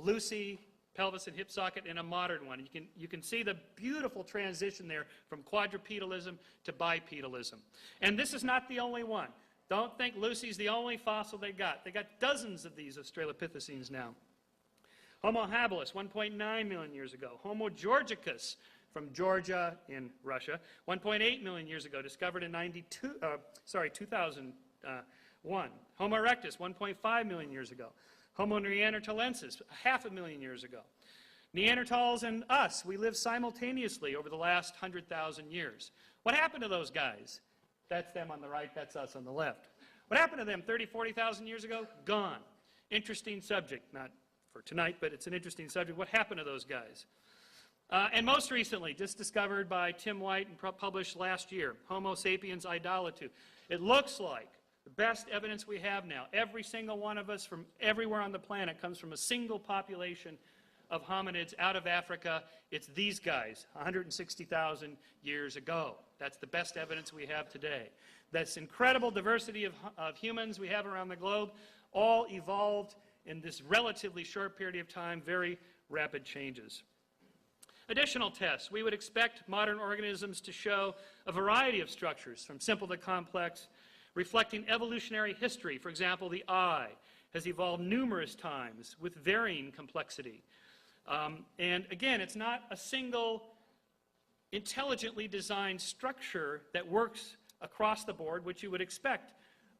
Lucy, pelvis and hip socket, and a modern one. You can see the beautiful transition there from quadrupedalism to bipedalism. And this is not the only one. Don't think Lucy's the only fossil they got. They got dozens of these Australopithecines now. Homo habilis, 1.9 million years ago. Homo georgicus from Georgia in Russia, 1.8 million years ago, discovered in 2001. Homo erectus, 1.5 million years ago. Homo neanderthalensis, 500,000 years ago. Neanderthals and us, we lived simultaneously over the last 100,000 years. What happened to those guys? That's them on the right, that's us on the left. What happened to them 30, 40,000 years ago? Gone. Interesting subject, not for tonight, but it's an interesting subject. What happened to those guys? And most recently, just discovered by Tim White and published last year, Homo sapiens idolitu. It looks like the best evidence we have now. Every single one of us from everywhere on the planet comes from a single population of hominids out of Africa. It's these guys, 160,000 years ago. That's the best evidence we have today. This incredible diversity of humans we have around the globe all evolved in this relatively short period of time, very rapid changes. Additional tests. We would expect modern organisms to show a variety of structures, from simple to complex, reflecting evolutionary history. For example, the eye has evolved numerous times with varying complexity. And again, it's not a single intelligently designed structure that works across the board, which you would expect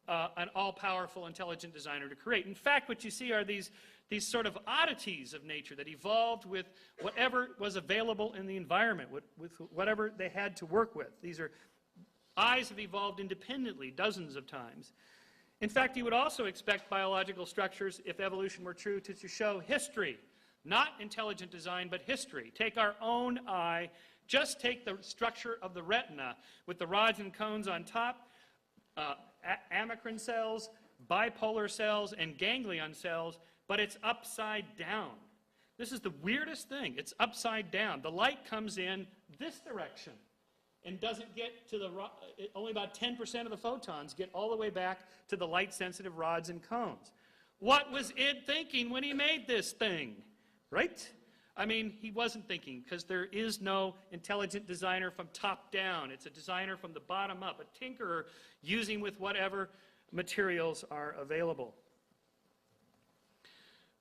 an all-powerful, intelligent designer to create. In fact, what you see are these sort of oddities of nature that evolved with whatever was available in the environment, with whatever they had to work with. Eyes have evolved independently dozens of times. In fact, you would also expect biological structures, if evolution were true, to show history. Not intelligent design, but history. Take our own eye. Just take the structure of the retina with the rods and cones on top, amacrine cells, bipolar cells, and ganglion cells, but it's upside down. This is the weirdest thing. It's upside down. The light comes in this direction and doesn't get to only about 10% of the photons get all the way back to the light-sensitive rods and cones. What was Id thinking when he made this thing? Right? I mean, he wasn't thinking, because there is no intelligent designer from top down. It's a designer from the bottom up, a tinkerer using with whatever materials are available.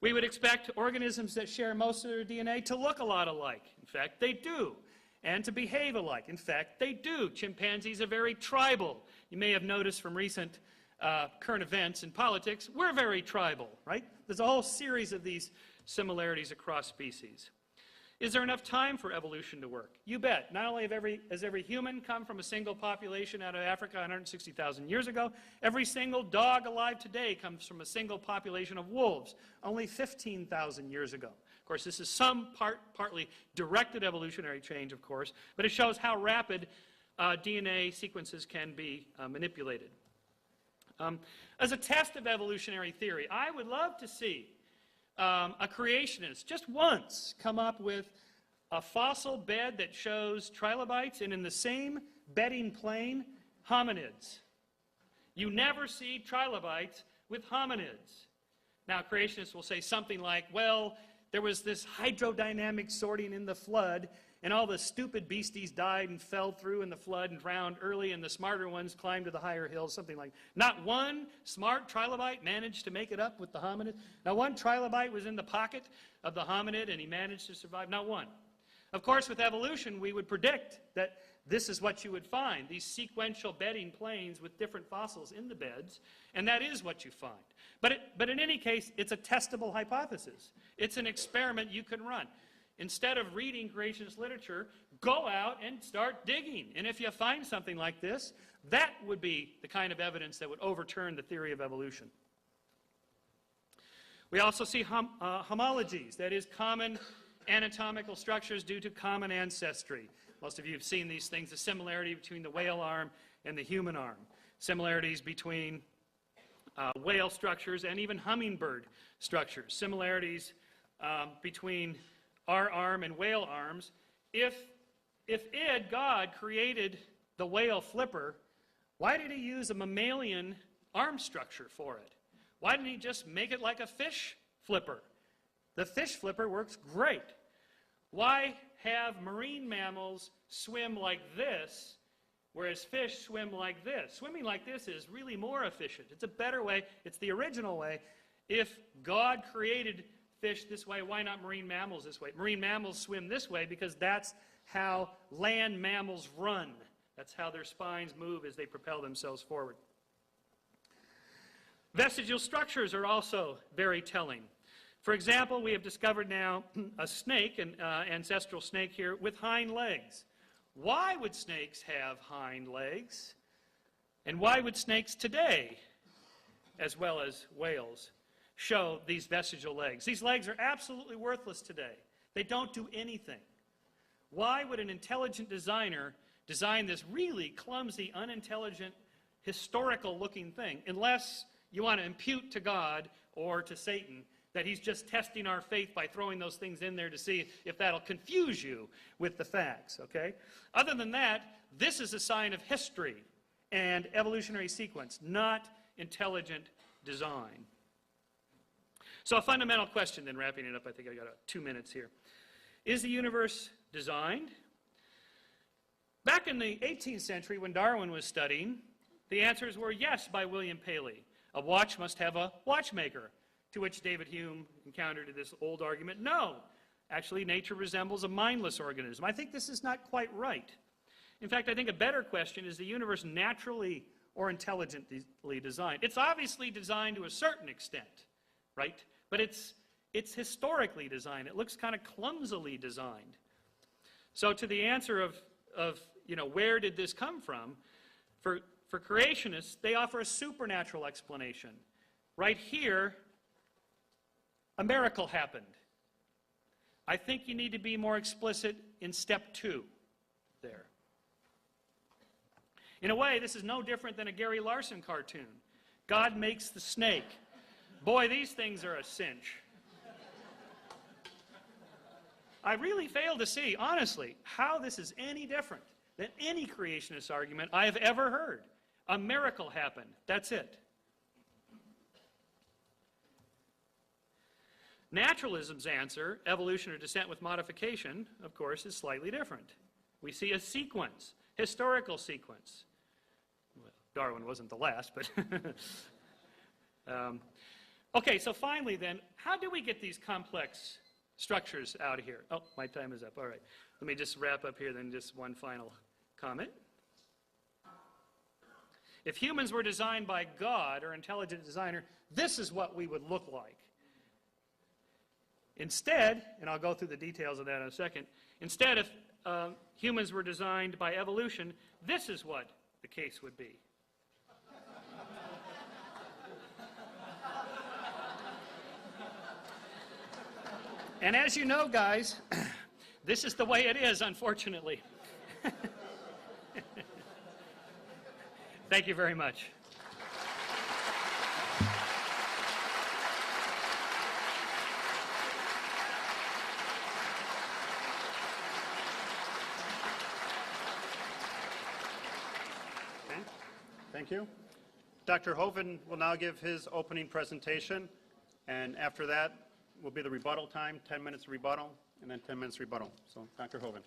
We would expect organisms that share most of their DNA to look a lot alike. In fact, they do. And to behave alike. In fact, they do. Chimpanzees are very tribal. You may have noticed from recent current events in politics, we're very tribal, right? There's a whole series of these similarities across species. Is there enough time for evolution to work? You bet. Not only has every human come from a single population out of Africa 160,000 years ago, every single dog alive today comes from a single population of wolves only 15,000 years ago. Of course, this is partly directed evolutionary change, of course, but it shows how rapid DNA sequences can be manipulated. As a test of evolutionary theory, I would love to see a creationist just once come up with a fossil bed that shows trilobites and in the same bedding plane, hominids. You never see trilobites with hominids. Now, creationists will say something like, well, there was this hydrodynamic sorting in the flood, and all the stupid beasties died and fell through in the flood and drowned early, and the smarter ones climbed to the higher hills, something like that. Not one smart trilobite managed to make it up with the hominid. Not one trilobite was in the pocket of the hominid, and he managed to survive. Not one. Of course, with evolution, we would predict that this is what you would find, these sequential bedding planes with different fossils in the beds, and that is what you find. But in any case, it's a testable hypothesis. It's an experiment you can run. Instead of reading creationist literature, go out and start digging. And if you find something like this, that would be the kind of evidence that would overturn the theory of evolution. We also see homologies, that is, common anatomical structures due to common ancestry. Most of you have seen these things, the similarity between the whale arm and the human arm, similarities between whale structures and even hummingbird structures, similarities between our arm and whale arms. If God created the whale flipper, why did he use a mammalian arm structure for it? Why didn't he just make it like a fish flipper? The fish flipper works great. Why have marine mammals swim like this, whereas fish swim like this? Swimming like this is really more efficient. It's a better way. It's the original way. If God created fish this way, why not marine mammals this way? Marine mammals swim this way because that's how land mammals run. That's how their spines move as they propel themselves forward. Vestigial structures are also very telling. For example, we have discovered now a snake, an ancestral snake here, with hind legs. Why would snakes have hind legs? And why would snakes today, as well as whales, show these vestigial legs? These legs are absolutely worthless today. They don't do anything. Why would an intelligent designer design this really clumsy, unintelligent, historical-looking thing, unless you want to impute to God or to Satan that he's just testing our faith by throwing those things in there to see if that'll confuse you with the facts, okay? Other than that, this is a sign of history and evolutionary sequence, not intelligent design. So a fundamental question then, wrapping it up, I think I got 2 minutes here. Is the universe designed? Back in the 18th century when Darwin was studying, the answers were yes by William Paley. A watch must have a watchmaker. To which David Hume encountered this old argument, no, actually nature resembles a mindless organism. I think this is not quite right. In fact, I think a better question is the universe naturally or intelligently designed? It's obviously designed to a certain extent, right? But it's historically designed. It looks kind of clumsily designed. So to the answer of where did this come from, for creationists, they offer a supernatural explanation. Right here, a miracle happened. I think you need to be more explicit in step 2 there. In a way, this is no different than a Gary Larson cartoon. God makes the snake. Boy, these things are a cinch. I really fail to see, honestly, how this is any different than any creationist argument I have ever heard. A miracle happened. That's it. Naturalism's answer, evolution or descent with modification, of course, is slightly different. We see a sequence, historical sequence. Well, Darwin wasn't the last, but... okay, so finally then, how do we get these complex structures out of here? Oh, my time is up. All right. Let me just wrap up here then, just one final comment. If humans were designed by God or intelligent designer, this is what we would look like. Instead, and I'll go through the details of that in a second, instead if humans were designed by evolution, this is what the case would be. And as you know, guys, this is the way it is, unfortunately. Thank you very much. Okay. Thank you. Dr. Hoven will now give his opening presentation, and after that will be the rebuttal time, 10 minutes rebuttal, and then 10 minutes rebuttal. So, Dr. Hoven.